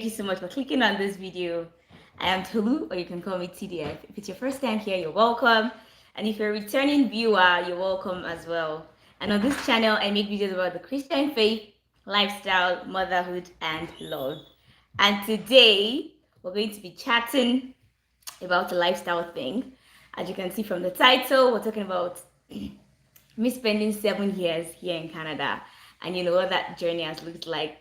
Thank you so much for clicking on this video. I am Tolu, or you can call me TDF. If it's your first time here, you're welcome. And if you're a returning viewer, you're welcome as well. And on this channel, I make videos about the Christian faith, lifestyle, motherhood, and love. And today, we're going to be chatting about the lifestyle thing. As you can see from the title, we're talking about me spending 7 years here in Canada, and you know what that journey has looked like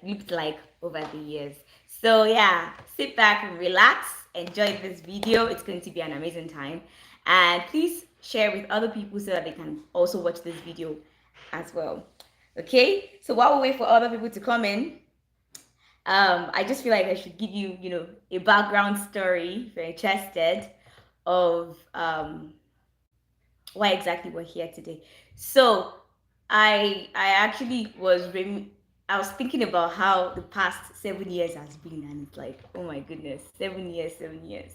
over the years. So yeah, sit back and relax, enjoy this video. It's going to be an amazing time, and please share with other people so that they can also watch this video as well. Okay, so while we wait for other people to come in, I just feel like I should give you, a background story if you're interested of why exactly we're here today. So I actually I was thinking about how the past 7 years has been, and it's like, oh my goodness, 7 years, 7 years.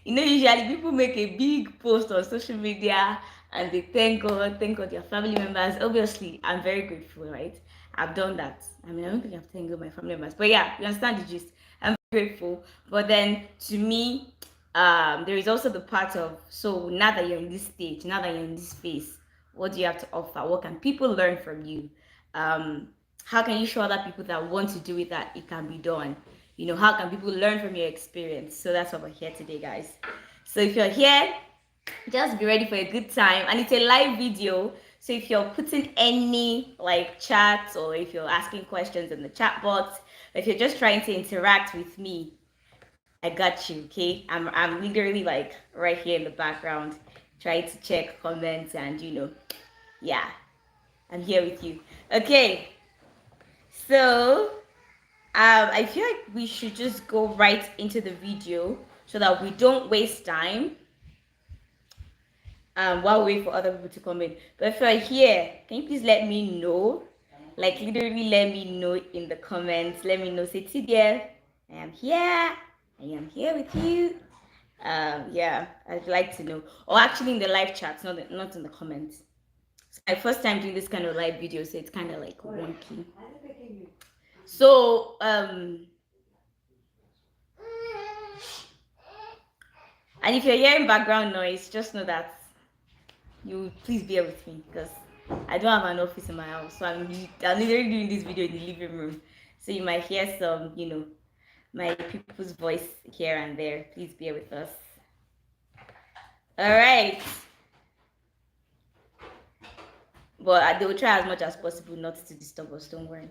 Usually people make a big post on social media and they thank God, their family members. Obviously, I'm very grateful, right? I've done that. I mean, I don't think I've thanked God my family members, but yeah, you understand the gist. I'm very grateful. But then to me, there is also the part of, so now that you're in this stage, now that you're in this phase, what do you have to offer? What can people learn from you? um how can you show other people that want to do it that it can be done? How can people learn from your experience? So that's what we're here today, guys. So if you're here, just be ready for a good time, and it's a live video. So if you're putting any like chats, or if you're asking questions in the chat box, or if you're just trying to interact with me, I got you, okay? I'm literally like right here in the background trying to check comments, and yeah, I'm here with you. Okay, so I feel like we should just go right into the video so that we don't waste time while we wait for other people to come in. But if you're here, can you please let me know? Like literally let me know in the comments. Let me know. Say, TDF, I am here. I am here with you. Yeah, I'd like to know. Or actually in the live chat, not in the comments. It's my first time doing this kind of live video, so it's kind of like wonky. So and if you're hearing background noise, just know that you please bear with me, because I don't have an office in my house, so I'm literally doing this video in the living room. So you might hear some, my people's voice here and there. Please bear with us. All right. But they will try as much as possible not to disturb us. Don't worry.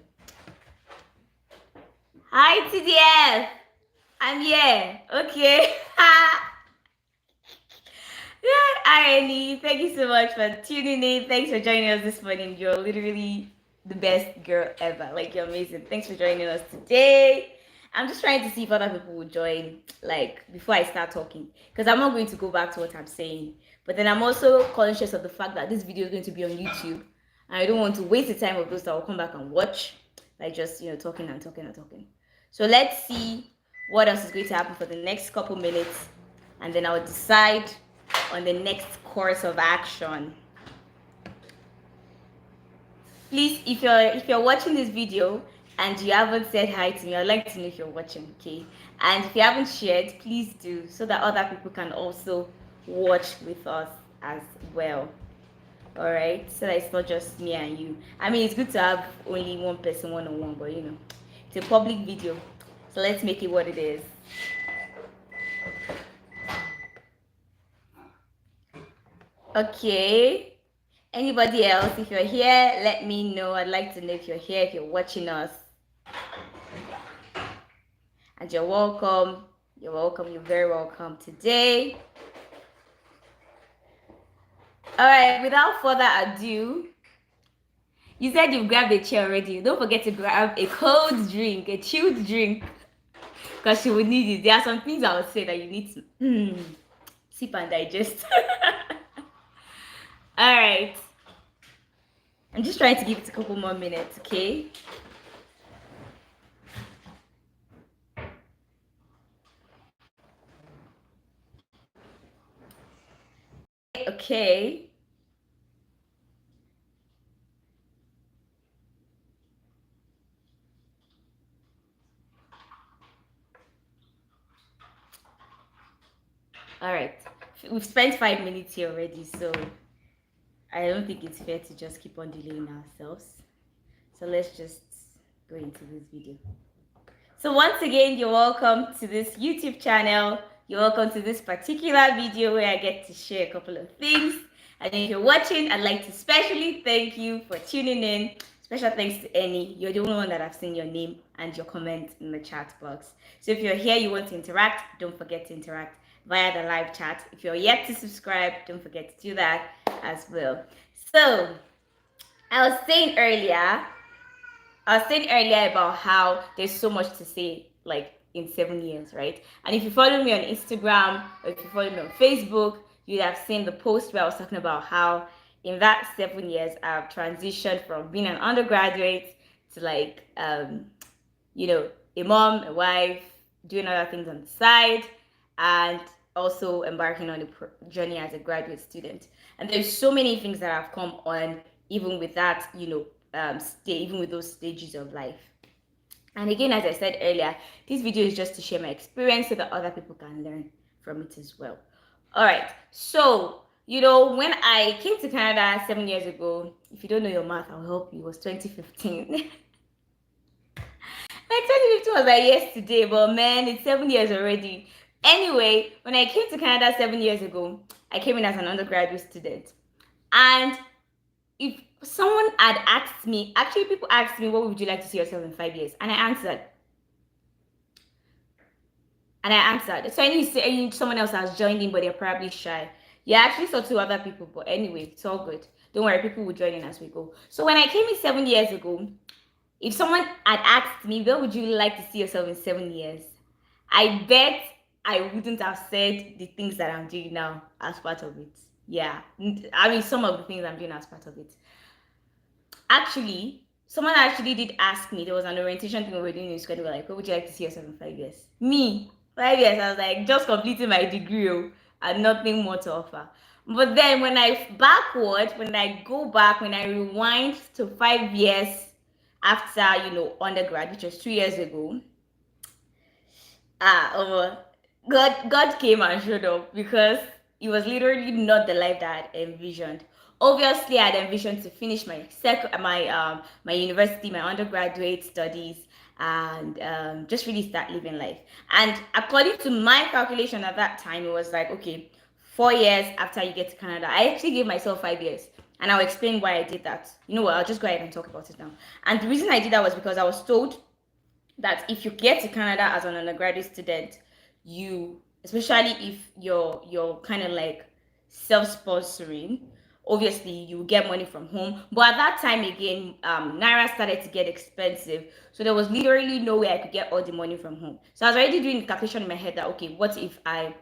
Hi, TDF. I'm here. Okay. Yeah, Irony, thank you so much for tuning in. Thanks for joining us this morning. You're literally the best girl ever. Like, you're amazing. Thanks for joining us today. I'm just trying to see if other people will join, like, before I start talking, because I'm not going to go back to what I'm saying. But then I'm also conscious of the fact that this video is going to be on YouTube, and I don't want to waste the time of those that will come back and watch, like just, talking and talking and talking. So let's see what else is going to happen for the next couple minutes, and then I'll decide on the next course of action. Please, if you're watching this video and you haven't said hi to me, I'd like to know if you're watching, okay? And if you haven't shared, please do, so that other people can also watch with us as well. All right, so that it's not just me and you. I mean, it's good to have only one person one-on-one, but it's a public video, so let's make it what it is. Okay, anybody else, if you're here, let me know. I'd like to know if you're here, if you're watching us. And you're welcome. You're welcome. You're very welcome today. All right, without further ado, you said you've grabbed a chair already. Don't forget to grab a cold drink, a chilled drink, because you will need it. There are some things I would say that you need to sip and digest. All right. I'm just trying to give it a couple more minutes, okay? Okay. All right. We've spent 5 minutes here already, so I don't think it's fair to just keep on delaying ourselves. So let's just go into this video. So once again, you're welcome to this YouTube channel. You're welcome to this particular video where I get to share a couple of things. And if you're watching, I'd like to specially thank you for tuning in. Special thanks to Annie. You're the only one that I've seen your name and your comment in the chat box. So if you're here, you want to interact, don't forget to interact via the live chat. If you're yet to subscribe, don't forget to do that as well. So I was saying earlier about how there's so much to say, like in 7 years, right? And if you follow me on Instagram or if you follow me on Facebook, you'd have seen the post where I was talking about how in that 7 years I've transitioned from being an undergraduate to like a mom, a wife, doing other things on the side, and also embarking on a journey as a graduate student. And there's so many things that have come on even with that, even with those stages of life. And again, as I said earlier, this video is just to share my experience so that other people can learn from it as well. All right, so when I came to Canada 7 years ago, if you don't know your math, I'll help you. It was 2015. Like 2015 was like yesterday, but man, it's 7 years already. Anyway, when I came to Canada 7 years ago, I came in as an undergraduate student. And if someone had asked me, actually people asked me, what would you like to see yourself in 5 years? And I answered. So I knew someone else has joined in, but they're probably shy. Yeah, I actually saw 2 other people, but anyway, it's all good. Don't worry, people will join in as we go. So when I came in 7 years ago, if someone had asked me, where would you like to see yourself in 7 years? I bet I wouldn't have said the things that I'm doing now as part of it. Yeah, I mean, some of the things I'm doing as part of it. Actually, someone actually did ask me, there was an orientation thing we were doing in school, they were like, what would you like to see yourself in 5 years? Me, 5 years, I was like, just completing my degree and nothing more to offer. But then when I rewind to 5 years after, undergrad, which was 2 years ago, God came and showed up because it was literally not the life that I had envisioned. Obviously, I had envisioned to finish my university, my undergraduate studies, and just really start living life. And according to my calculation at that time, it was like, okay, 4 years after you get to Canada. I actually gave myself 5 years. And I'll explain why I did that. You know what? I'll just go ahead and talk about it now. And the reason I did that was because I was told that if you get to Canada as an undergraduate student, especially if you're kind of like self-sponsoring, obviously you get money from home. But at that time again, Naira started to get expensive, so there was literally no way I could get all the money from home. So I was already doing the calculation in my head that, okay, what if I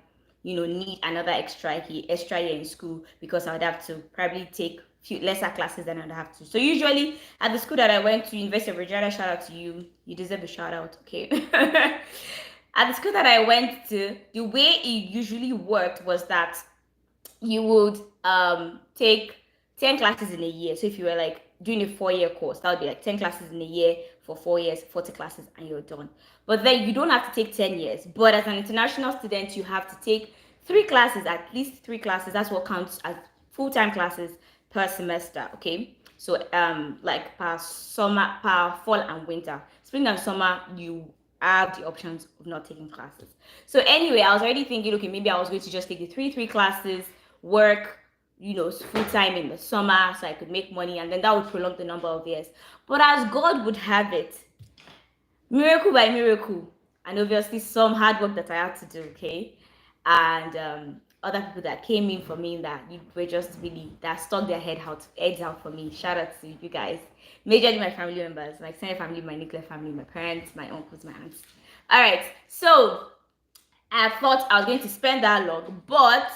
need another extra year in school, because I would have to probably take few lesser classes than I'd have to. So usually at the school that I went to, University of Virginia, shout out to you. You deserve a shout out, okay? At the school that I went to, the way it usually worked was that you would take 10 classes in a year. So if you were like doing a 4-year course, that would be like 10 classes in a year for 4 years, 40 classes, and you're done. But then you don't have to take 10 years. But as an international student, you have to take 3 classes, at least 3 classes. That's what counts as full-time classes per semester, okay? So like per fall and winter. Spring and summer, you have the options of not taking classes. So anyway, I was already thinking, okay, maybe I was going to just take the three classes, work, full time in the summer so I could make money, and then that would prolong the number of years. But as God would have it, miracle by miracle, and obviously some hard work that I had to do, okay? And other people that came in for me that were just really, that stuck their heads out for me. Shout out to you guys. Majorly my family members, my extended family, my nuclear family, my parents, my uncles, my aunts. All right, so I thought I was going to spend that long, but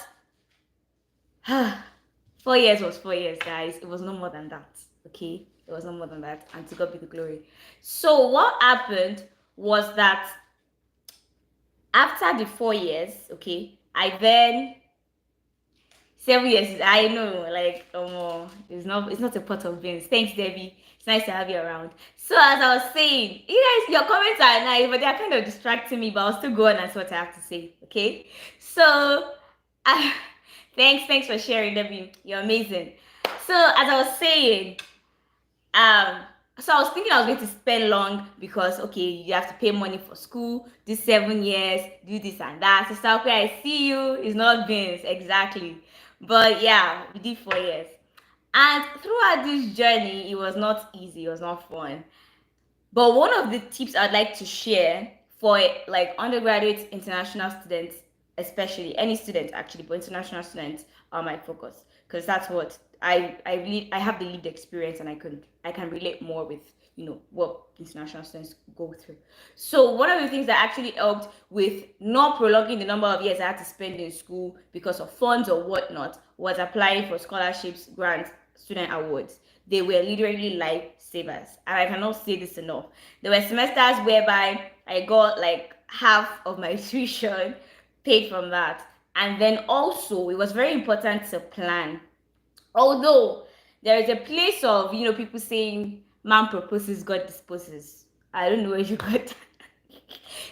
4 years was 4 years, guys. It was no more than that, okay? It was no more than that, and to God be the glory. So what happened was that after the 4 years, okay, I then 7 years. I know, like, it's not a pot of beans. Thanks, Debbie. It's nice to have you around. So as I was saying, you guys, your comments are nice, but they're kind of distracting me. But I'll still go on and see what I have to say. Okay. So I, thanks for sharing, Debbie. You're amazing. So as I was saying, um, so I was thinking I was going to spend long because okay, you have to pay money for school, do 7 years, do this and that. So okay, I see you. It's not Vince exactly, but yeah, we did 4 years. And throughout this journey, it was not easy. It was not fun. But one of the tips I'd like to share for like undergraduate international students, especially any student actually, but international students are my focus because that's what I have the lived experience and I can relate more with what international students go through. So one of the things that actually helped with not prolonging the number of years I had to spend in school because of funds or whatnot was applying for scholarships, grants, student awards. They were literally lifesavers, and I cannot say this enough. There were semesters whereby I got like half of my tuition paid from that. And then also it was very important to plan. Although there is a place of people saying man proposes, God disposes. I don't know where you got that.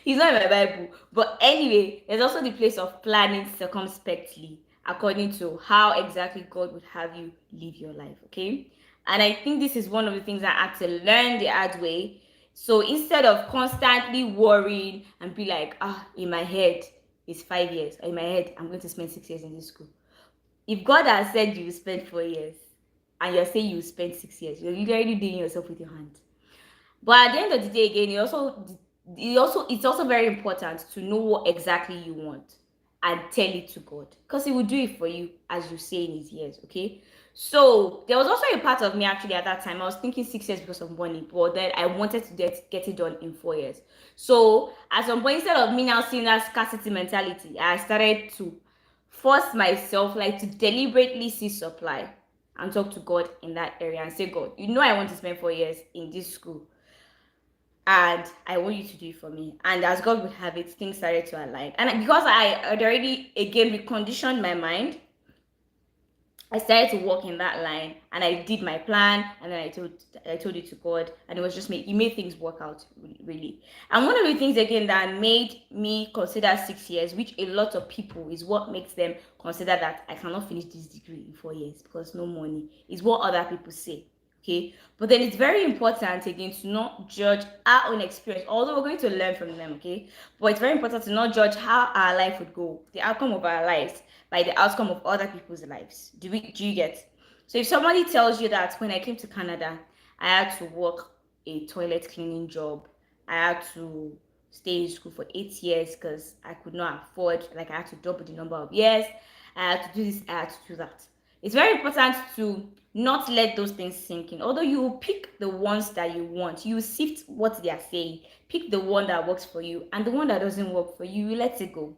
He's not in my Bible. But anyway, there's also the place of planning circumspectly according to how exactly God would have you live your life. Okay. And I think this is one of the things I had to learn the hard way. So instead of constantly worrying and be like, in my head, it's 5 years, or in my head, I'm going to spend 6 years in this school. If God has said you will spend 4 years and you're saying you will spend 6 years, you're literally doing yourself with your hands. But at the end of the day, again, it's also very important to know what exactly you want and tell it to God, because He will do it for you as you say in His ears. Okay. So there was also a part of me actually at that time. I was thinking 6 years because of money, but then I wanted to get it done in 4 years. So at some point, instead of me now seeing that scarcity mentality, I started to force myself like to deliberately see supply and talk to God in that area and say, God, I want to spend 4 years in this school and I want you to do it for me. And as God would have it, things started to align. And because I had already again reconditioned my mind, I started to walk in that line and I did my plan and then I told it to God, and it was just He made things work out really. And one of the things again that made me consider 6 years, which a lot of people is what makes them consider that I cannot finish this degree in 4 years because no money, is what other people say. Okay, but then it's very important again to not judge our own experience, although we're going to learn from them. Okay, but it's very important to not judge how our life would go, the outcome of our lives, by the outcome of other people's lives. Do you get? So if somebody tells you that when I came to Canada, I had to work a toilet cleaning job, I had to stay in school for 8 years because I could not afford, like I had to double the number of years, I had to do this, I had to do that. It's very important to not let those things sink in. Although you will pick the ones that you want, you sift what they are saying, pick the one that works for you, and the one that doesn't work for you, you let it go.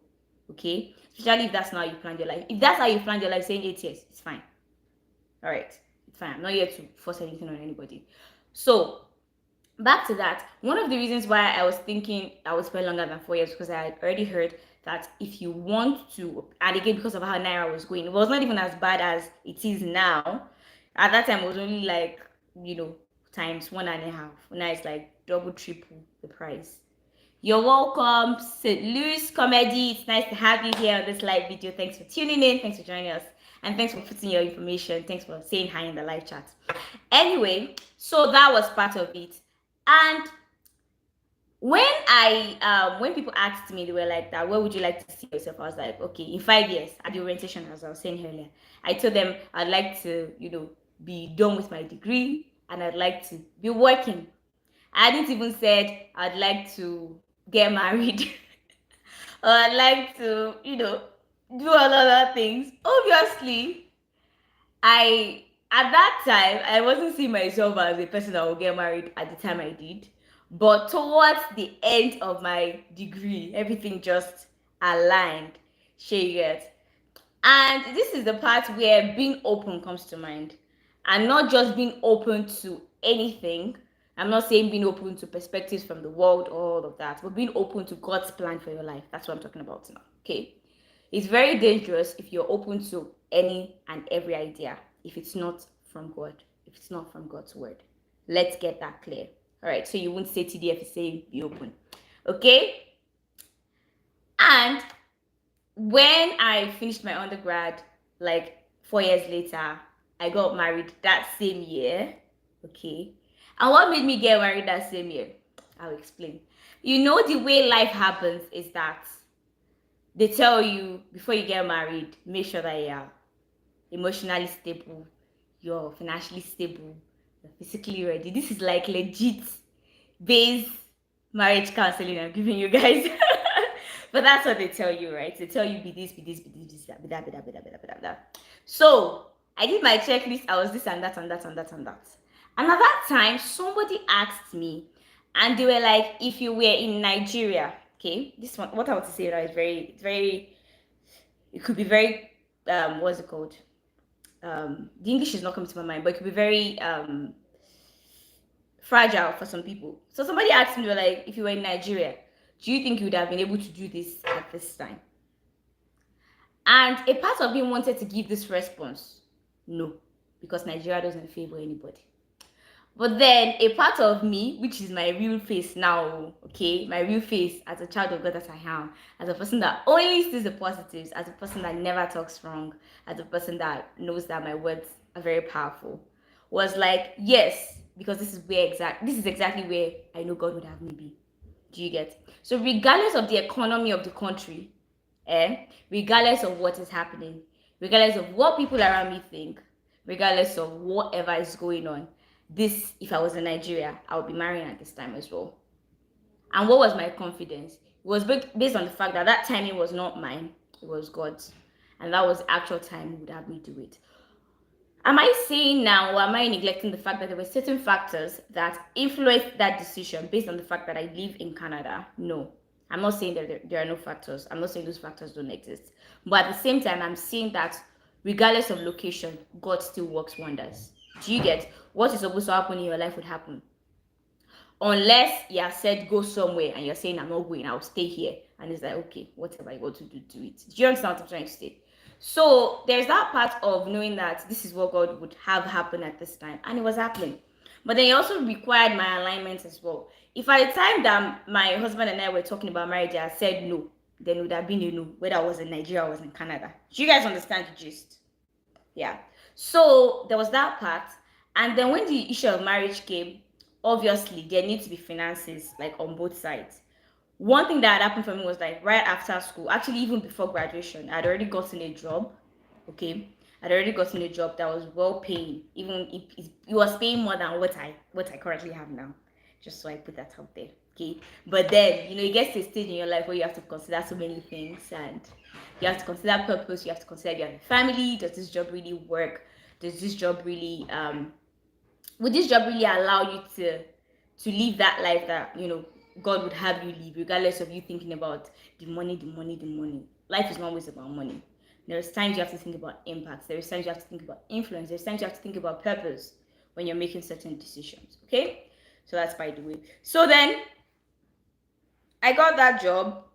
Okay, especially if that's not how you planned your life. If that's how you planned your life, saying 8 years, it's fine. All right, it's fine. I'm not here to force anything on anybody. So back to that, one of the reasons why I was thinking I would spend longer than 4 years because I had already heard that if you want to, and again because of how Naira was going, it was not even as bad as it is now. At that time, it was only like times 1.5. Now it's like double, triple the price. You're welcome, St. Louis Comedy. It's nice to have you here on this live video. Thanks for tuning in. Thanks for joining us. And thanks for putting your information. Thanks for saying hi in the live chat. Anyway, so that was part of it. And when people asked me, they were like that, where would you like to see yourself? I was like, okay, in 5 years at the orientation, as I was saying earlier. I told them I'd like to, be done with my degree and I'd like to be working. I didn't even said I'd like to get married or I'd like to, do a lot of other things. Obviously, I at that time I wasn't seeing myself as a person that would get married at the time I did. But towards the end of my degree, everything just aligned. She gets. And this is the part where being open comes to mind. And not just being open to anything. I'm not saying being open to perspectives from the world or all of that, but being open to God's plan for your life. That's what I'm talking about now. Okay. It's very dangerous if you're open to any and every idea, if it's not from God, if it's not from God's word. Let's get that clear. All right. So you won't say TDF is saying be open. Okay. And when I finished my undergrad, like 4 years later, I got married that same year. Okay. And what made me get married that same year? I'll explain. You know, the way life happens is that they tell you before you get married, make sure that you're emotionally stable, you're financially stable, you're physically ready. This is like legit base marriage counseling I'm giving you guys. But that's what they tell you, right? They tell you be this, be this, be this, be that, be that, be that, be that, be that, be that, be that. So I did my checklist. I was this and that and that and that and that. And at that time, somebody asked me, and they were like, if you were in Nigeria, okay, this one, what I want to say right, is very, it could be very, what's it called? The English is not coming to my mind, but it could be very fragile for some people. So somebody asked me, like, if you were in Nigeria, do you think you would have been able to do this at this time? And a part of me wanted to give this response, no, because Nigeria doesn't favor anybody. But then a part of me, which is my real face now, okay, my real face as a child of God that I am, as a person that only sees the positives, as a person that never talks wrong, as a person that knows that my words are very powerful, was like, yes, because this is exactly where I know God would have me be. Do you get? So regardless of the economy of the country, regardless of what is happening, regardless of what people around me think, regardless of whatever is going on, this, if I was in Nigeria, I would be marrying at this time as well. And what was my confidence? It was based on the fact that that timing was not mine, it was God's. And that was the actual time He would have me do it. Am I saying now, or am I neglecting the fact that there were certain factors that influenced that decision based on the fact that I live in Canada? No. I'm not saying that there are no factors. I'm not saying those factors don't exist. But at the same time, I'm saying that regardless of location, God still works wonders. Do you get? What is supposed to happen in your life would happen. Unless you have said go somewhere and you're saying I'm not going, I'll stay here. And it's like, okay, whatever you want to do, do it. Do you understand what I'm trying to say? So there's that part of knowing that this is what God would have happen at this time, and it was happening. But then it also required my alignment as well. If at the time that my husband and I were talking about marriage, I said no, then it would have been a no, whether I was in Nigeria or I was in Canada. Do you guys understand the gist? Yeah. So there was that part. And then when the issue of marriage came, obviously there needs to be finances, like on both sides. One thing that had happened for me was like right after school, actually even before graduation, I'd already gotten a job. Okay, I'd already gotten a job that was well paying, even if it was paying more than what I currently have now. Just so I put that out there. Okay, but then you get to a stage in your life where you have to consider so many things, and you have to consider purpose. You have to consider your family. Does this job really work? Does this job really would this job really allow you to live that life that God would have you live, regardless of you thinking about the money, the money, the money. Life is not always about money. There's times you have to think about impact. There's times you have to think about influence. There's times you have to think about purpose when you're making certain decisions. Okay? So that's by the way. So then I got that job,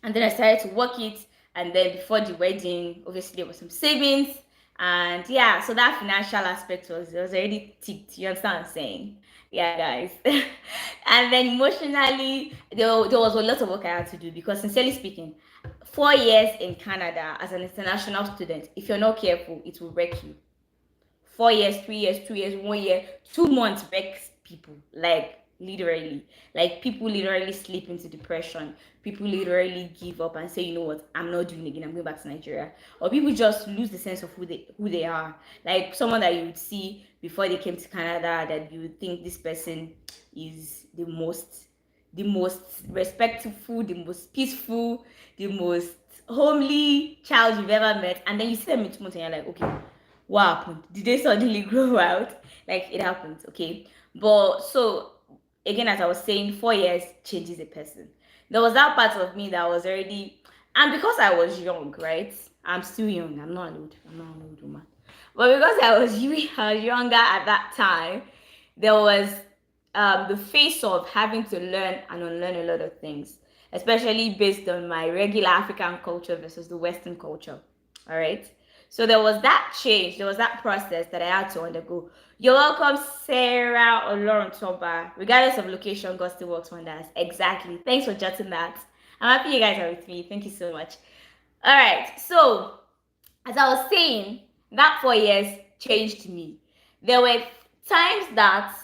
and then I started to work it. And then before the wedding, obviously there was some savings. And yeah, so that financial aspect was already ticked. You understand what I'm saying? Yeah, guys. And then emotionally, there was a lot of work I had to do because, sincerely speaking, 4 years in Canada as an international student, if you're not careful, it will wreck you. 4 years, 3 years, 2 years, 1 year, 2 months wrecks people. Like people literally slip into depression. People literally give up and say, you know what, I'm not doing it again, I'm going back to Nigeria. Or people just lose the sense of who they are. Like someone that you would see before they came to Canada, that you would think this person is the most respectful, the most peaceful, the most homely child you've ever met, and then you see them in 2 months and you're like, okay, what happened? Did they suddenly grow out? Like, it happens, okay? But so again, as I was saying, 4 years changes a person. There was that part of me that was already, and because I was young, right? I'm still young. I'm not old. I'm not an old woman. But because I was younger at that time, there was the face of having to learn and unlearn a lot of things, especially based on my regular African culture versus the Western culture. All right. So there was that change, there was that process that I had to undergo. You're welcome, Sarah or Lauren Toba. Regardless of location, God still works wonders. Exactly. Thanks for jotting that. I'm happy you guys are with me. Thank you so much. All right. So, as I was saying, that 4 years changed me. There were times that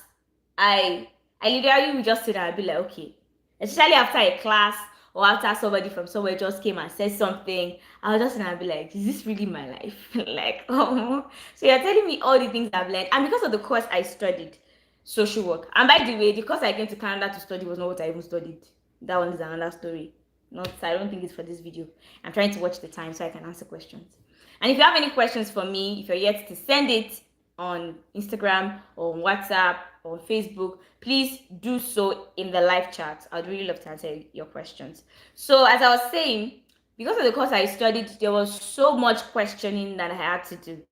I I literally would just sit there and be like, okay, especially after a class or after somebody from somewhere just came and said something, I would just sit there and be like, is this really my life? Like, oh, so you're telling me all the things I've learned, and because of the course I studied, social work. And by the way, the course I came to Canada to study was not what I even studied. That one is another story. Not, I don't think it's for this video. I'm trying to watch the time so I can answer questions. And if you have any questions for me, if you're yet to send it on Instagram or on WhatsApp or on Facebook, please do so in the live chat. I'd really love to answer your questions. So as I was saying, because of the course I studied, there was so much questioning that I had to do.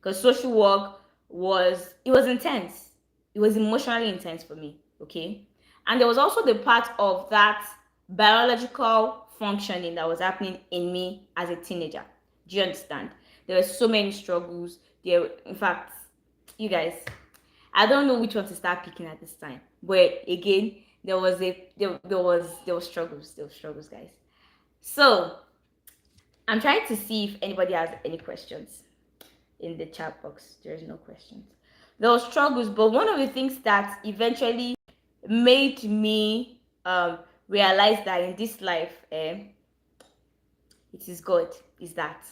Because social work was intense. It was emotionally intense for me. Okay. And there was also the part of that biological functioning that was happening in me as a teenager. Do you understand? There were so many struggles. There, in fact, you guys, I don't know which one to start picking at this time. But again, there was struggles, guys. So I'm trying to see if anybody has any questions in the chat box. There is no questions. There were struggles, but one of the things that eventually made me realize that in this life, it is God. Is that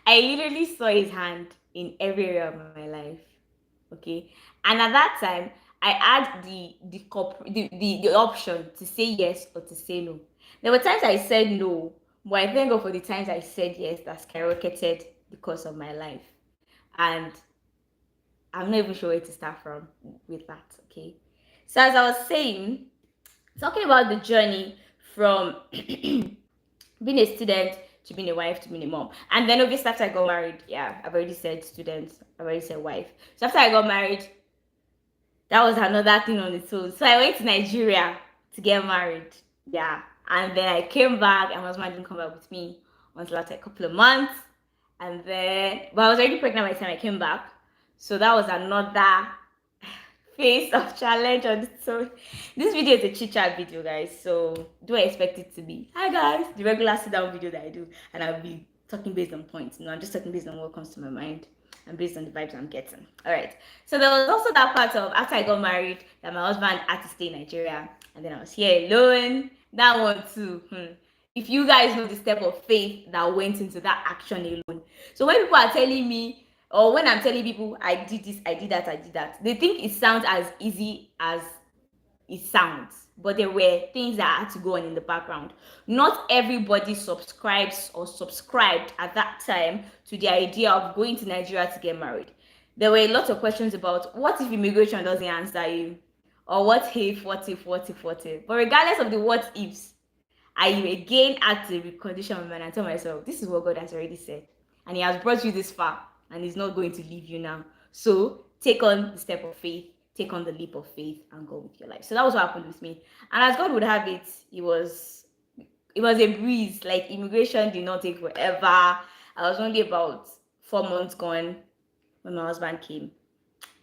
I literally saw His hand in every area of my life. Okay, and at that time, I had the option to say yes or to say no. There were times I said no, but I thank God for the times I said yes that skyrocketed the course of my life. And I'm not even sure where to start from with that. Okay. So as I was saying, talking about the journey from being a student to being a wife to being a mom. And then obviously after I got married, yeah, I've already said student, I've already said wife. So after I got married, that was another thing on its own. So I went to Nigeria to get married. Yeah. And then I came back and my husband didn't come back with me until after a couple of months. And then, but I was already pregnant by the time I came back. So that was another phase of challenge on its own. This video is a chit chat video, guys. So do I expect it to be, hi guys, the regular sit down video that I do. And I'll be talking based on points. No, I'm just talking based on what comes to my mind and based on the vibes I'm getting. All right. So there was also that part of after I got married that my husband had to stay in Nigeria and then I was here alone. That one too. If you guys know the step of faith that went into that action alone. So when people are telling me, or when I'm telling people I did this, I did that, I did that, they think it sounds as easy as it sounds, but there were things that had to go on in the background. Not everybody subscribes or subscribed at that time to the idea of going to Nigeria to get married. There were a lot of questions about what if immigration doesn't answer you, or what if, what if, what if, what if. But regardless of the what ifs, I again had to recondition my mind and tell myself, this is what God has already said. And He has brought you this far, and He's not going to leave you now. So take on the step of faith, take on the leap of faith, and go with your life. So that was what happened with me. And as God would have it, it was a breeze. Like immigration did not take forever. I was only about 4 months gone when my husband came.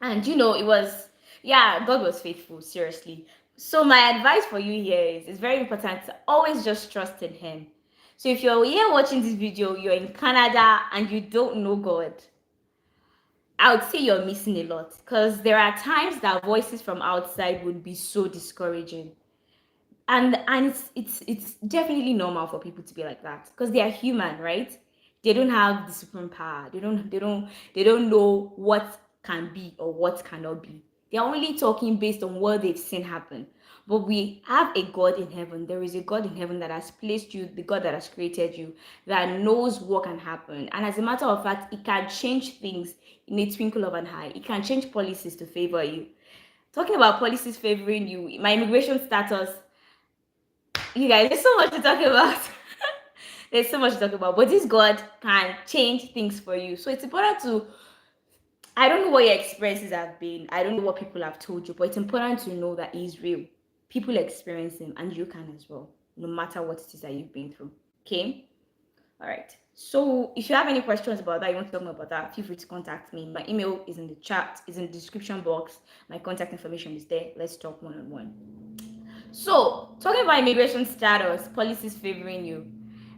And it was, yeah, God was faithful, seriously. So my advice for you here is it's very important to always just trust in Him. So if you're here watching this video, you're in Canada and you don't know God, I would say you're missing a lot, because there are times that voices from outside would be so discouraging. And it's definitely normal for people to be like that, because they are human, right? They don't have the supreme power. They don't know what can be or what cannot be. They're only talking based on what they've seen happen. But we have a God in heaven. There is a God in heaven that has placed you, the God that has created you, that knows what can happen. And as a matter of fact, it can change things in a twinkle of an eye. It can change policies to favor you. Talking about policies favoring you, my immigration status, you guys, there's so much to talk about. There's so much to talk about, but this God can change things for you. So it's important to, I don't know what your experiences have been, I don't know what people have told you, but it's important to know that He's real. People experience Him, and you can as well, no matter what it is that you've been through. Okay. All right. So if you have any questions about that, you want to talk more about that, feel free to contact me. My email is in the chat, is in the description box. My contact information is there. Let's talk one on one. So, talking about immigration status, policies favoring you.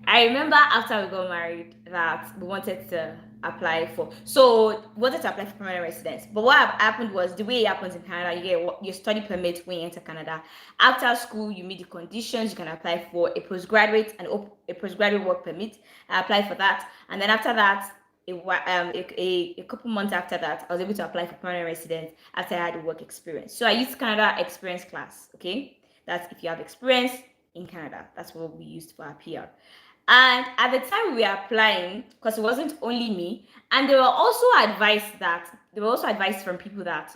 I remember after we got married that we wanted to apply for, so we wanted to apply for permanent residence. But what happened was, the way it happens in Canada, you get your study permit when you enter Canada. After school, you meet the conditions, you can apply for a postgraduate and a postgraduate work permit. I applied for that, and then after that, a couple months after that, I was able to apply for permanent residence after I had a work experience. So I used Canada experience class. Okay, that's if you have experience in Canada. That's what we used for our PR. And at the time we were applying, because it wasn't only me, and they were also advised from people that,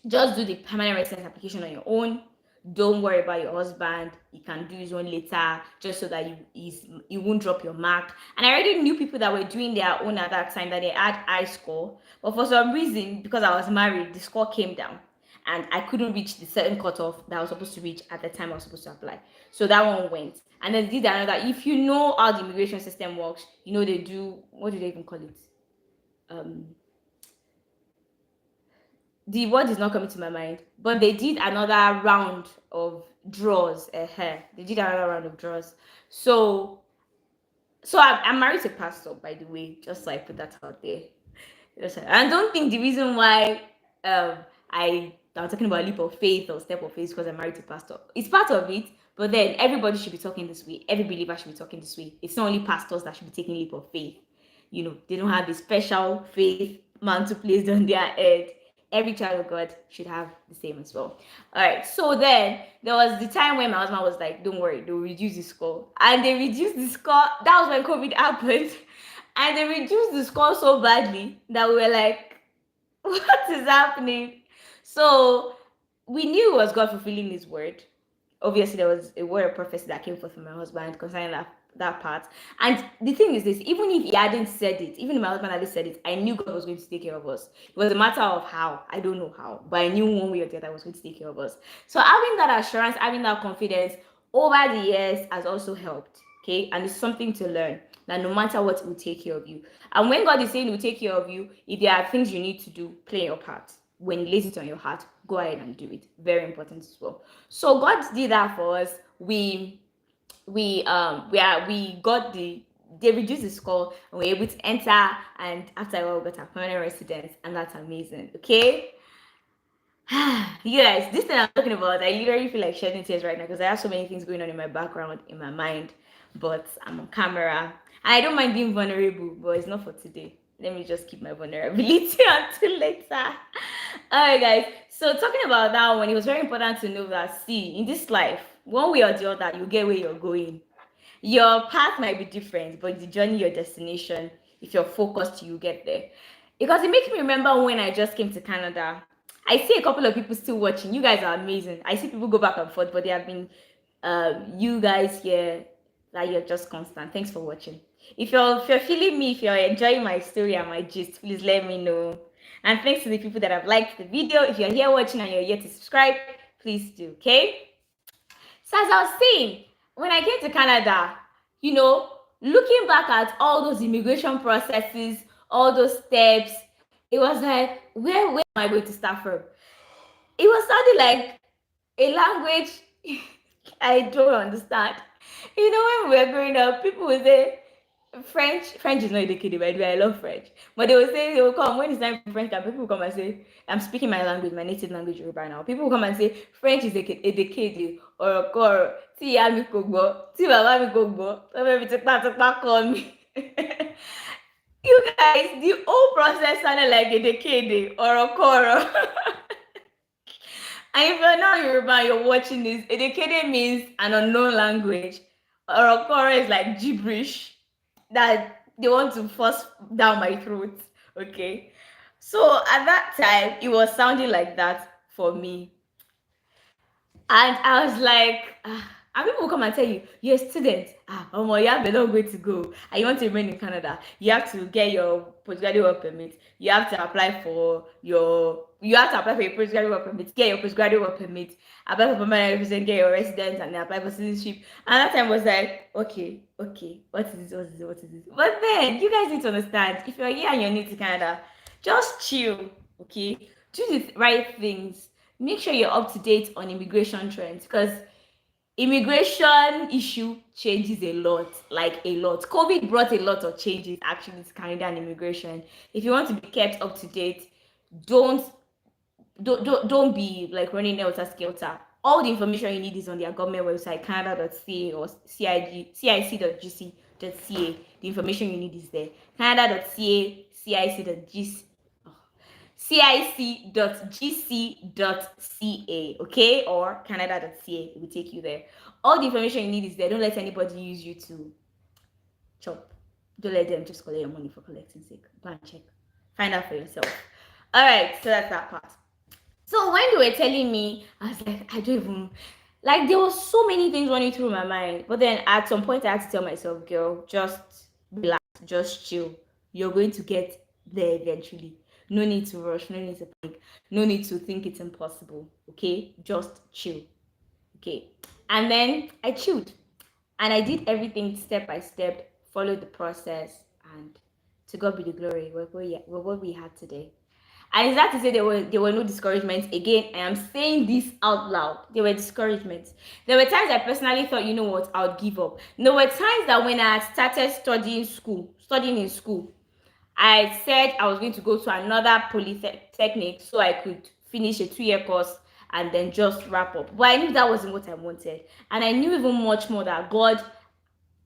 just do the permanent residence application on your own. Don't worry about your husband. He can do his own later, just so that you won't drop your mark. And I already knew people that were doing their own at that time, that they had high score. But for some reason, because I was married, the score came down. And I couldn't reach the certain cutoff that I was supposed to reach at the time I was supposed to apply. So that one went. And then did another. If you know how the immigration system works, they do, what do they even call it? The word is not coming to my mind, but they did another round of draws. They did another round of draws. So I'm married to a pastor, by the way, just so I put that out there. And don't think the reason why I'm talking about leap of faith or step of faith because I'm married to a pastor. It's part of it, but then everybody should be talking this way. Every believer should be talking this way. It's not only pastors that should be taking leap of faith. They don't have a special faith mantle placed on their head. Every child of God should have the same as well. All right. So then there was the time when my husband was like, "Don't worry, they'll reduce the score," and they reduced the score. That was when COVID happened, and they reduced the score so badly that we were like, "What is happening?" So we knew it was God fulfilling His word. Obviously, there was a word of prophecy that came forth from my husband concerning that part. And the thing is this, even if he hadn't said it, even if my husband hadn't said it, I knew God was going to take care of us. It was a matter of how. I don't know how, but I knew one way or the other was going to take care of us. So having that assurance, having that confidence over the years has also helped. Okay, and it's something to learn that no matter what, it will take care of you. And when God is saying He will take care of you, if there are things you need to do, play your part. When He lays it on your heart, go ahead and do it. Very important as well. So God did that for us. We got they reduced the score and we were able to enter, and after a while we got our permanent residence, and that's amazing. Okay. You guys, this thing I'm talking about, I literally feel like shedding tears right now because I have so many things going on in my background, in my mind, but I'm on camera. I don't mind being vulnerable, but it's not for today. Let me just keep my vulnerability until later. All right, guys. So talking about that one, it was very important to know that, see, in this life, one way or the other, you get where you're going. Your path might be different, but the journey, your destination, if you're focused, you get there. Because it makes me remember when I just came to Canada. I see a couple of people still watching. You guys are amazing. I see people go back and forth, but they have been, you guys here, that you're just constant. Thanks for watching. If you're feeling me, if you're enjoying my story and my gist, please let me know. And thanks to the people that have liked the video. If you're here watching and you're yet to subscribe, please do, okay? So as I was saying, when I came to Canada, looking back at all those immigration processes, all those steps, it was like, where am I going to start from? It was sounding like a language I don't understand. When we were growing up, people would say, French is not educated, by the way. I love French. But they will come when it's time for French camp. People will come and say, I'm speaking my language, my native language right now. People will come and say, French is educated or a ti ya mi kò gbọ́, ti bàbá mi kò gbọ́, ọmọ mi tipátipá kọ́ mi. You guys, the whole process sounded like a decade or a coro. And if you're not Yoruba, you're watching this, Edekede means an unknown language. Orokoro is like gibberish that they want to force down my throat. Okay. So at that time, it was sounding like that for me. And I was like, and people will come and tell you, you're a student. You have a long way to go. And you want to remain in Canada. You have to get your postgraduate work permit. You have to apply for your postgraduate work permit, get your postgraduate work permit, apply for permanent residence, get your residence, and then apply for citizenship. And that time was like, okay, what is this? But then you guys need to understand, if you're here and you're new to Canada, just chill, okay? Do the right things. make sure you're up to date on immigration trends, because immigration issue changes a lot, like a lot. COVID brought a lot of changes actually to Canadian immigration. If you want to be kept up to date, don't don't be like running helter skelter. All the information you need is on their government website, canada.ca or cic.gc.ca. The information you need is there. Canada.ca, cic.gc.ca, okay, or canada.ca will take you there. All the information you need is there. Don't let anybody use you to chop. Don't let them just collect your money for collecting sake. Go and check, find out for yourself. All right, so that's that part. So when they were telling me, I was like, I don't even, like, there was so many things running through my mind. But then at some point I had to tell myself, girl, just relax, just chill. You're going to get there eventually. No need to rush, no need to panic, no need to think it's impossible. Okay, just chill. Okay. And then I chilled and I did everything step by step, followed the process, and to God be the glory. We're what we had today. And it's that to say there were no discouragements. Again, I am saying this out loud. There were discouragements. There were times I personally thought, you know what, I would give up. There were times that when I started studying in school, I said I was going to go to another polytechnic so I could finish a 2-year course and then just wrap up. But I knew that wasn't what I wanted. And I knew even much more that God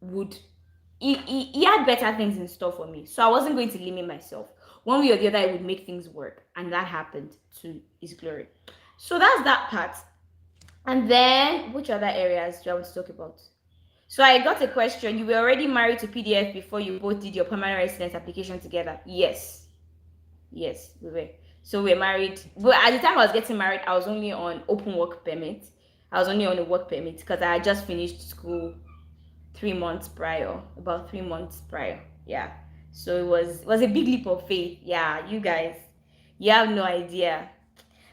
would he had better things in store for me. So I wasn't going to limit myself. One way or the other, it would make things work. And that happened to his glory. So that's that part. And then, which other areas do I want to talk about? So I got a question. You were already married to PDF before you both did your permanent residence application together? Yes. Yes, we were. So we were married. But at the time I was getting married, I was only on open work permit. I was only on a work permit because I had just finished school 3 months prior, about 3 months prior. Yeah. So it was a big leap of faith. Yeah, you guys, you have no idea.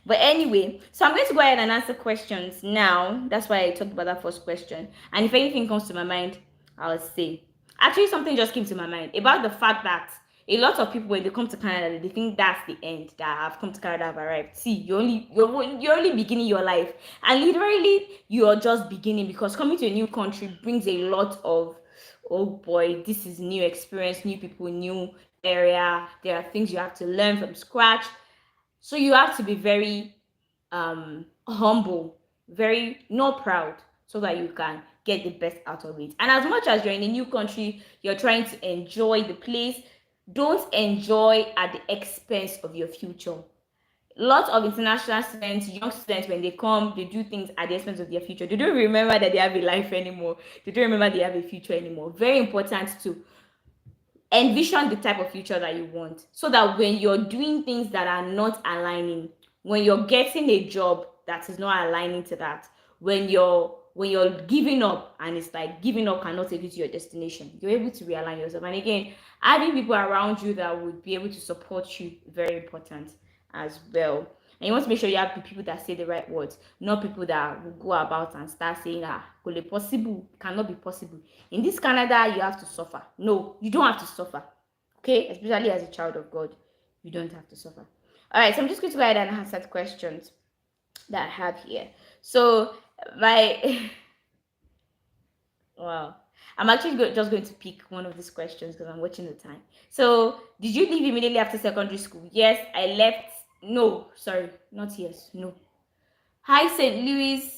But anyway, so I'm going to go ahead and answer questions now. That's why I talked about that first question. And if anything comes to my mind, I'll say. Actually, something just came to my mind about the fact that a lot of people, when they come to Canada, they think that's the end, that I've come to Canada, I've arrived. See, you're only beginning your life, and literally you're just beginning, because coming to a new country brings a lot of, oh boy, this is new experience, new people, new area. There are things you have to learn from scratch. So you have to be very humble, very not proud, so that you can get the best out of it. And as much as you're in a new country, you're trying to enjoy the place, don't enjoy at the expense of your future. Lots of international students, young students, when they come, they do things at the expense of their future. They don't remember that they have a life anymore. They don't remember they have a future anymore. Very important to envision the type of future that you want, so that when you're doing things that are not aligning, when you're getting a job that is not aligning to that, when you're giving up and it's like giving up cannot take you to your destination, you're able to realign yourself. And again, having people around you that would be able to support you, very important as well. And you want to make sure you have the people that say the right words, not people that will go about and start saying, could it possible, cannot be possible. In this Canada, you have to suffer. No, you don't have to suffer. Okay? Especially as a child of God, you don't have to suffer. All right, so I'm just going to go ahead and answer the questions that I have here. So, my wow. I'm actually just going to pick one of these questions because I'm watching the time. So, did you leave immediately after secondary school? Yes, I left. No, sorry, not yes. No. Hi, St. Louis.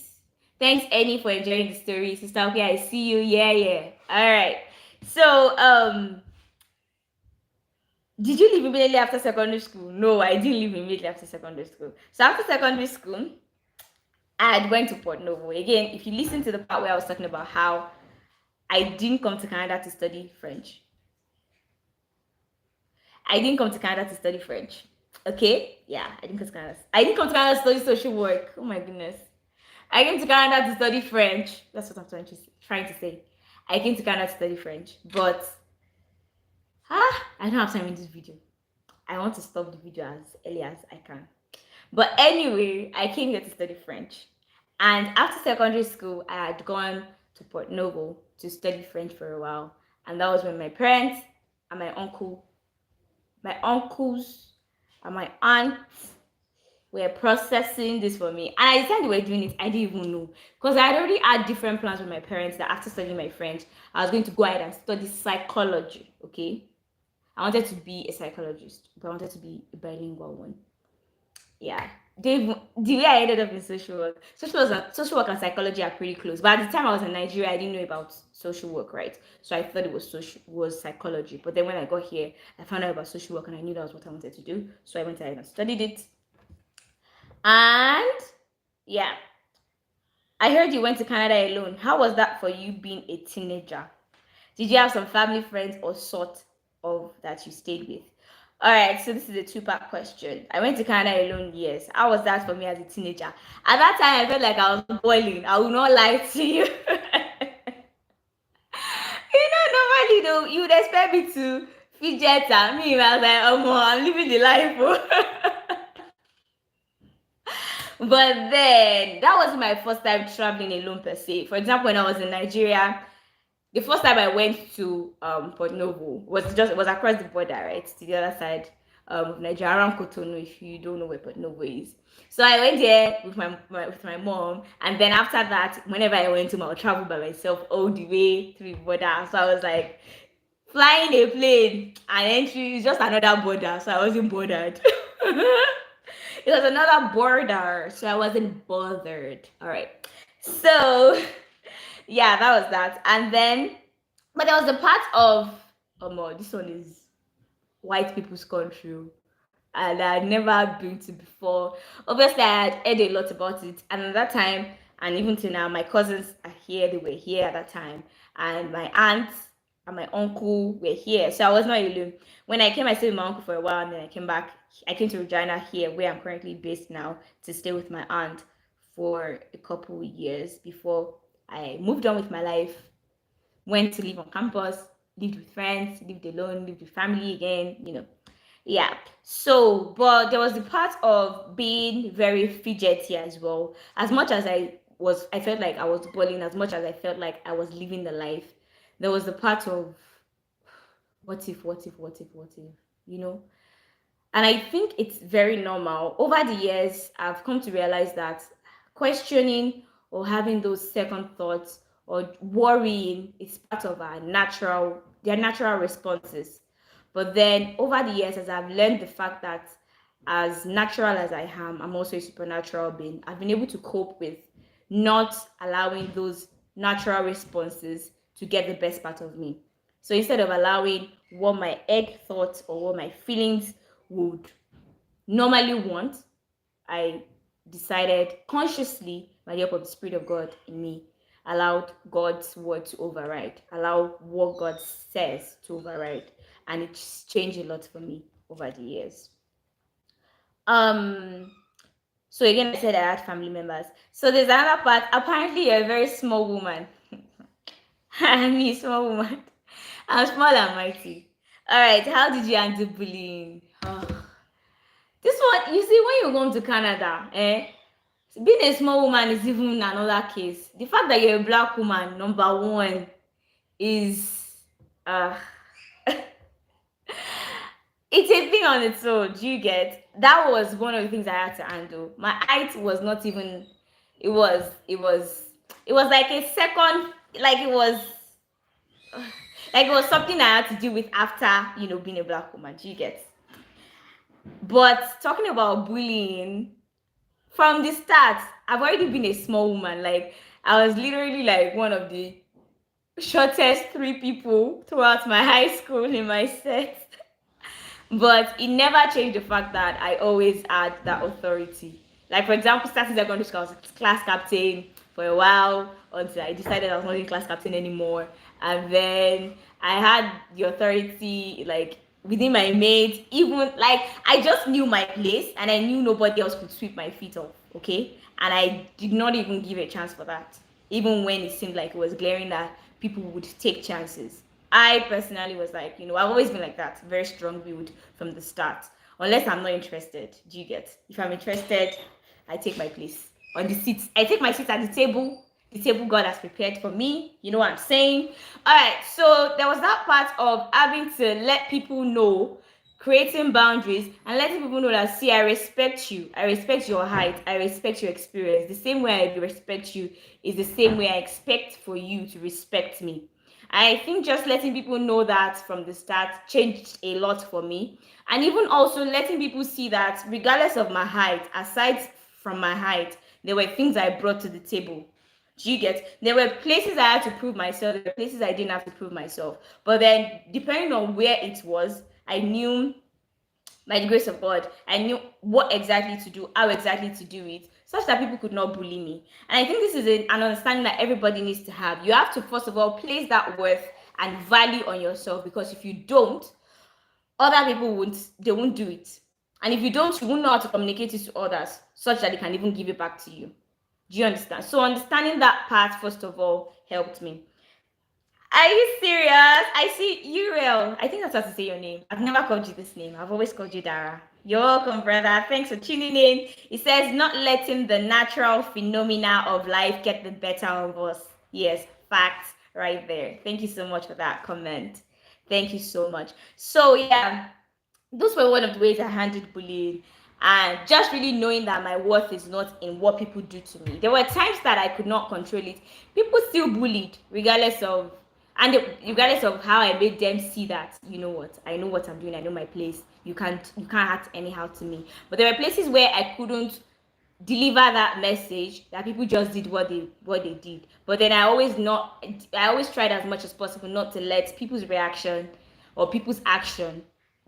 Thanks, Annie, for enjoying the story. Sister, okay, I see you. Yeah, yeah. All right. So, did you leave immediately after secondary school? No, I didn't leave immediately after secondary school. So, after secondary school, I had went to Port Novo. Again, if you listen to the part where I was talking about how I didn't come to Canada to study French. I didn't come to Canada to study French. Okay? Yeah, I didn't come to Canada. I didn't come to Canada to study social work. Oh my goodness. I came to Canada to study French. That's what I'm trying to say. I came to Canada to study French, but I don't have time in this video. I want to stop the video as early as I can. But anyway, I came here to study French. And after secondary school, I had gone to Port Novo to study French for a while. And that was when my parents and my uncles and my aunt were processing this for me. And I decided they were doing it. I didn't even know. Because I had already had different plans with my parents that after studying my French, I was going to go ahead and study psychology. Okay. I wanted to be a psychologist, but I wanted to be a bilingual one. Yeah. The way I ended up in social work and psychology are pretty close. But at the time I was in Nigeria, I didn't know about social work, right? So I thought it was psychology. But then when I got here, I found out about social work and I knew that was what I wanted to do. So I went ahead and studied it. And yeah, I heard you went to Canada alone. How was that for you being a teenager? Did you have some family friends or sort of that you stayed with? All right, so this is a two-part question. I went to Canada alone, yes. How was that for me as a teenager? At that time, I felt like I was boiling. I will not lie to you. Normally though, you would expect me to fidget and me. I was like, oh, I'm living the life. But then that wasn't my first time traveling alone per se. For example, when I was in Nigeria, the first time I went to Port Novo was across the border, right, to the other side of Nigeria, around Cotonou. If you don't know where Port Novo is, so I went there with my mom, and then after that, whenever I went to, I would travel by myself all the way through the border. So I was like flying a plane and entry is just another border, so I wasn't bothered. It was another border, so I wasn't bothered. All right, so yeah, that was that. And then, but there was a part of, this one is white people's country, and I had never been to before. Obviously, I had heard a lot about it, and at that time, and even till now, my cousins are here. They were here at that time, and my aunt and my uncle were here, so I was not alone. When I came, I stayed with my uncle for a while, and then I came back. I came to Regina here, where I'm currently based now, to stay with my aunt for a couple years before I moved on with my life, went to live on campus, lived with friends, lived alone, lived with family again. Yeah. So, but there was the part of being very fidgety as well. As much as I felt like I was balling, as much as I felt like I was living the life, there was the part of what if, you know? And I think it's very normal. Over the years, I've come to realize that questioning or having those second thoughts or worrying is part of their natural responses. But then over the years, as I've learned the fact that as natural as I am, I'm also a supernatural being, I've been able to cope with not allowing those natural responses to get the best part of me. So instead of allowing what my head thoughts or what my feelings would normally want, I decided consciously, by the help of the Spirit of God in me, allowed God's word to override, allow what God says to override, and it's changed a lot for me over the years. So again, I said I had family members. So there's another part. Apparently, you're a very small woman. I'm a small woman. I'm small and mighty. All right, how did you handle bullying? This one, you see, when you come to Canada, being a small woman is even another case. The fact that you're a black woman, number one, is it's a thing on its own. Do you get? That was one of the things I had to handle. My height was not even. It was like a second. Like it was something I had to deal with after being a black woman. Do you get? But talking about bullying, from the start, I've already been a small woman. Like I was literally like one of the shortest three people throughout my high school in my set. But it never changed the fact that I always had that authority. Like for example, starting secondary school, I was class captain for a while until I decided I was not in class captain anymore. And then I had the authority like within my mates, even like I just knew my place and I knew nobody else could sweep my feet off. Okay. And I did not even give a chance for that. Even when it seemed like it was glaring that people would take chances. I personally was like, I've always been like that, very strong-willed from the start. Unless I'm not interested, do you get? If I'm interested, I take my place on the seat. I take my seat at the table God has prepared for me. You know what I'm saying? All right, so there was that part of having to let people know creating boundaries and letting people know that, see, I respect you, I respect your height, I respect your experience. The same way I respect you is the same way I expect for you to respect me. I think just letting people know that from the start changed a lot for me. And even also letting people see that regardless of my height, aside from my height, there were things I brought to the table. Do you get? There were places I had to prove myself, there were places I didn't have to prove myself. But then, depending on where it was, I knew, by the grace of God, I knew what exactly to do, how exactly to do it, such that people could not bully me. And I think this is an understanding that everybody needs to have. You have to, first of all, place that worth and value on yourself, because if you don't, other people won't do it. And if you don't, you won't know how to communicate it to others, such that they can even give it back to you. Do you understand? So understanding that part, first of all, helped me. Are you serious? I see Uriel. I think that's how to say your name. I've never called you this name. I've always called you Dara. You're welcome, brother. Thanks for tuning in. It says, not letting the natural phenomena of life get the better of us. Yes, facts right there. Thank you so much for that comment. Thank you so much. So, yeah, those were one of the ways I handled bullying, and just really knowing that my worth is not in what people do to me. There were times that I could not control it. People still bullied, regardless of how I made them see that, you know what, I know what I'm doing, I know my place. You can't act anyhow to me. But there were places where I couldn't deliver that message, that people just did what they did. But then I always tried as much as possible not to let people's reaction or people's action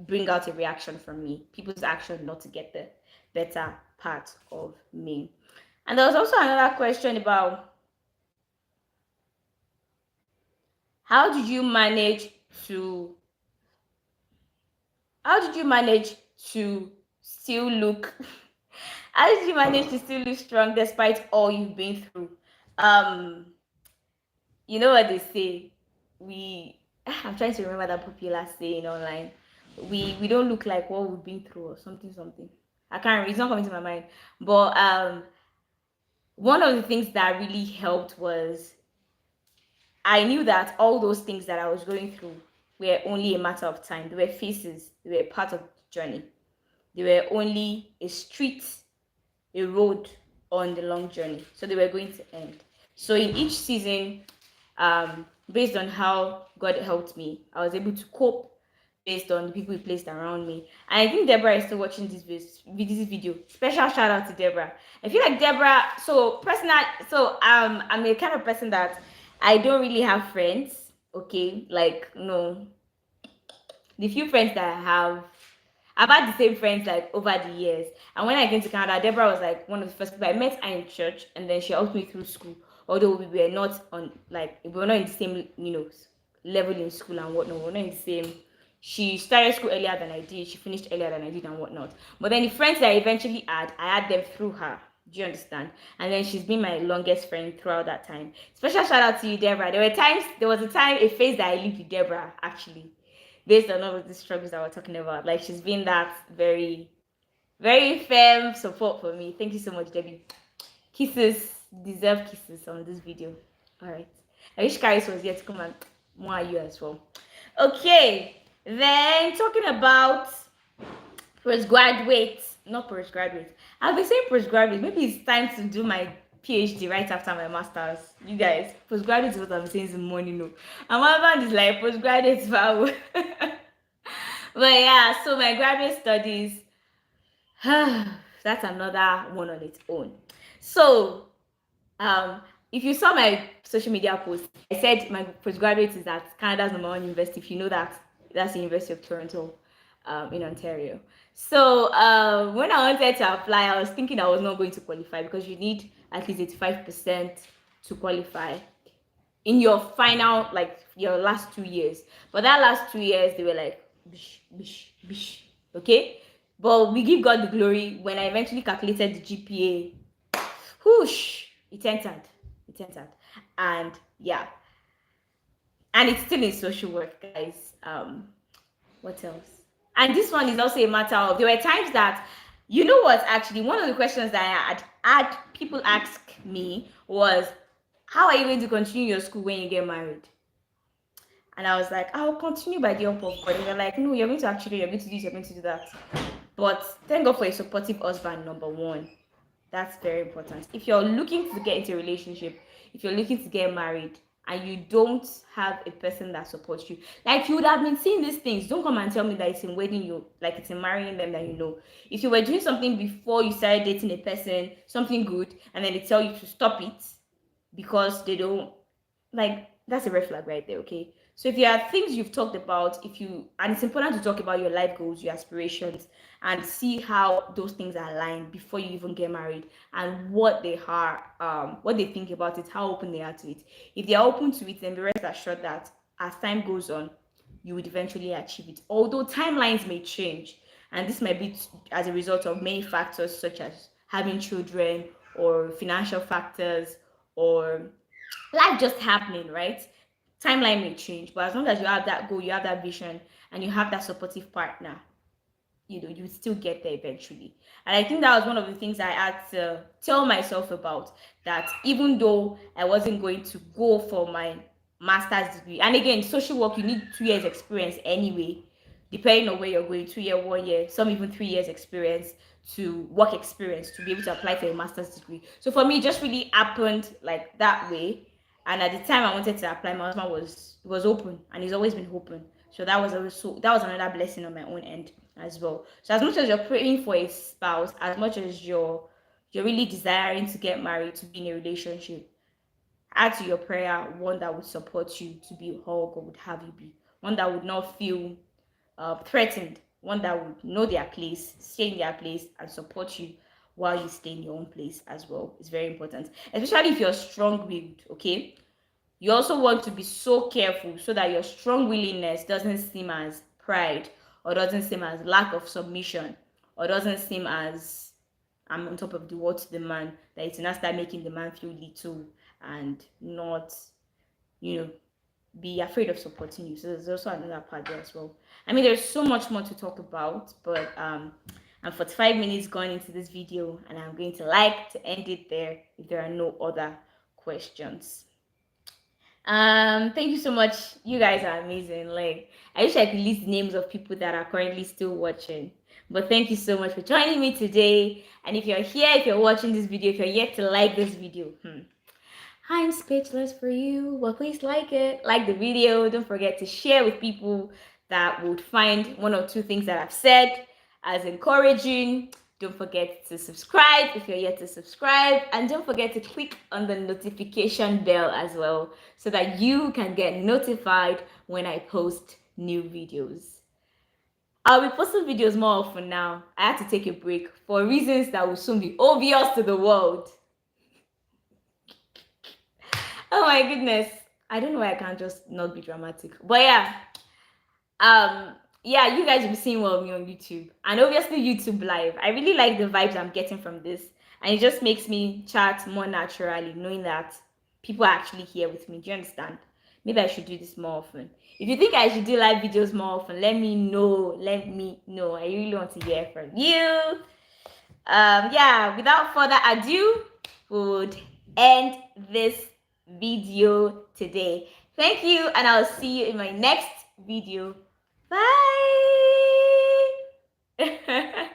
bring out a reaction from me. People's action not to get the better part of me. And there was also another question about, how did you manage to how did you manage to still look how did you manage to still look strong despite all you've been through? um you know what they say, we I'm trying to remember that popular saying online, we don't look like what we've been through, or something. I can't remember, it's not coming to my mind. But one of the things that really helped was, I knew that all those things that I was going through were only a matter of time. They were phases, they were part of the journey. They were only a street, a road on the long journey. So they were going to end. So in each season, based on how God helped me, I was able to cope based on the people He placed around me. And I think Deborah is still watching this video. Special shout out to Deborah. I feel like Deborah. I'm the kind of person that I don't really have friends. Okay, like, no, the few friends that I have, I've had the same friends like over the years. And when I came to Canada, Deborah was like one of the first people I met in church, and then she helped me through school. Although we were not in the same, level in school and whatnot. We were not in the same. She started school earlier than I did. She finished earlier than I did and whatnot. But then the friends that I eventually had, I had them through her. Do you understand? And then she's been my longest friend throughout that time. Special shout out to you, Deborah. There was a phase that I lived with Deborah, actually, based on all of the struggles that we're talking about. Like, she's been that very, very firm support for me. Thank you so much, Debbie. Kisses, deserve kisses on this video. All right. I wish Caris was here to come and more you as well. Okay. Then talking about postgraduate, not postgraduate. I've been saying postgraduate. Maybe it's time to do my PhD right after my master's. You guys, postgraduate is what I'm saying in the morning. No, and my husband is like postgraduate vow. But yeah, so my graduate studies, that's another one on its own. So, if you saw my social media post, I said my postgraduate is at Canada's #1 university. If you know that, that's the University of Toronto, in Ontario. So when I wanted to apply, I was thinking I was not going to qualify, because you need at least 85% to qualify in your final, like your last 2 years. But that last 2 years, they were like, bish, bish, bish. Okay? But we give God the glory. When I eventually calculated the GPA, whoosh, it entered. And yeah. And it's still in social work, guys. What else? And this one is also a matter of, there were times that, you know what, actually, one of the questions that I had people ask me was, how are you going to continue your school when you get married? And I was like, I'll continue by the help of God. And they're like, no, you're going to do this, you're going to do that. But thank God for a supportive husband, number one. That's very important. If you're looking to get into a relationship, if you're looking to get married, and you don't have a person that supports you, like you would have been seeing these things. Don't come and tell me that it's in wedding you, like it's in marrying them that you know. If you were doing something before you started dating a person, something good, and then they tell you to stop it because they don't, like, that's a red flag right there. Okay, so if there are things you've talked about, if you, and it's important to talk about your life goals, your aspirations, and see how those things are aligned before you even get married, and what they are, what they think about it, how open they are to it. If they are open to it, then be rest assured that as time goes on, you would eventually achieve it, although timelines may change. And this might be as a result of many factors such as having children, or financial factors, or life just happening, right? Timeline may change, but as long as you have that goal, you have that vision, and you have that supportive partner, you would still get there eventually. And I think that was one of the things I had to tell myself about, that even though I wasn't going to go for my master's degree, and again, social work, you need 2 years experience anyway, depending on where you're going, 2 year, 1 year, some even 3 years experience, to work experience to be able to apply for a master's degree. So for me, it just really happened like that way. And at the time I wanted to apply, my husband was open, and he's always been open. So that was another blessing on my own end as well. So as much as you're praying for a spouse, as much as you're really desiring to get married, to be in a relationship, add to your prayer one that would support you to be all God would have you be. One that would not feel threatened. One that would know their place, stay in their place, and support you while you stay in your own place as well. It's very important, especially if you're strong-willed. Okay, you also want to be so careful so that your strong willingness doesn't seem as pride, or doesn't seem as lack of submission, or doesn't seem as I'm on top of the world to the man, that it's not start making the man feel little and not, you know, be afraid of supporting you. So there's also another part there as well. I mean, there's so much more to talk about, but I'm 45 minutes gone into this video, and I'm going to like to end it there if there are no other questions. Thank you so much. You guys are amazing. Like, I wish I could list names of people that are currently still watching. But thank you so much for joining me today. And if you're here, if you're watching this video, if you're yet to like this video, I'm speechless for you. Well, please like it. Like the video. Don't forget to share with people that would find one or two things that I've said as encouraging. Don't forget to subscribe if you're yet to subscribe. And don't forget to click on the notification bell as well, so that you can get notified when I post new videos. I'll be posting videos more often now. I had to take a break for reasons that will soon be obvious to the world. Oh my goodness. I don't know why I can't just not be dramatic. But yeah, you guys will be seeing more of me on YouTube. And obviously YouTube Live. I really like the vibes I'm getting from this. And it just makes me chat more naturally, knowing that people are actually here with me. Do you understand? Maybe I should do this more often. If you think I should do live videos more often, let me know. Let me know. I really want to hear from you. Yeah, without further ado, we would end this video today. Thank you, and I'll see you in my next video. Bye.